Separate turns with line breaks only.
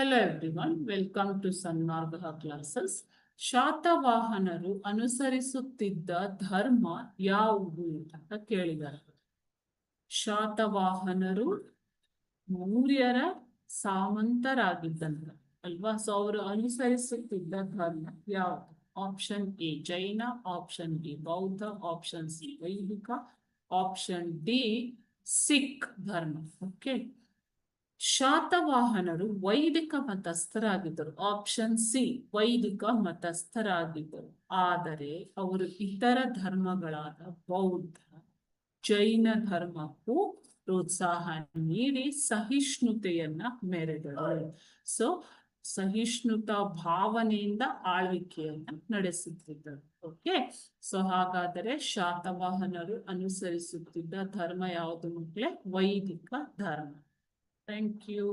Hello everyone, welcome to Sannmarga classes. ಶಾತವಾಹನರು ಅನುಸರಿಸುತ್ತಿದ್ದ ಧರ್ಮ ಯಾವುದು ಅಂತ ಕೇಳಿದ್ದಾರೆ. ಶಾತವಾಹನರು ಮೌರ್ಯರ ಸಾಮಂತರಾಗಿದ್ದಂತ ಅಲ್ವಾ. ಸೊ ಅವರು ಅನುಸರಿಸುತ್ತಿದ್ದ ಧರ್ಮ ಯಾವುದು? ಆಪ್ಷನ್ ಎ ಜೈನ, ಆಪ್ಷನ್ ಬಿ ಬೌದ್ಧ, ಆಪ್ಷನ್ ಸಿ ವೈದಿಕ, ಆಪ್ಷನ್ ಡಿ ಸಿಖ್ ಧರ್ಮ. ಓಕೆ, ಶಾತವಾಹನರು ವೈದಿಕ ಮತಸ್ಥರಾಗಿದ್ದರು. ಆಪ್ಷನ್ ಸಿ ವೈದಿಕ ಮತಸ್ಥರಾಗಿದ್ದರು. ಆದರೆ ಅವರು ಇತರ ಧರ್ಮಗಳಾದ ಬೌದ್ಧ, ಜೈನ ಧರ್ಮಕ್ಕೂ ಪ್ರೋತ್ಸಾಹ ನೀಡಿ ಸಹಿಷ್ಣುತೆಯನ್ನ ಮೆರೆದರು. ಸೊ ಸಹಿಷ್ಣುತಾ ಭಾವನೆಯಿಂದ ಆಳ್ವಿಕೆಯನ್ನ ನಡೆಸುತ್ತಿದ್ದರು. ಓಕೆ, ಸೊ ಹಾಗಾದರೆ ಶಾತವಾಹನರು ಅನುಸರಿಸುತ್ತಿದ್ದ ಧರ್ಮ ಯಾವುದು ಮಕ್ಕಳೇ? ವೈದಿಕ ಧರ್ಮ. Thank you.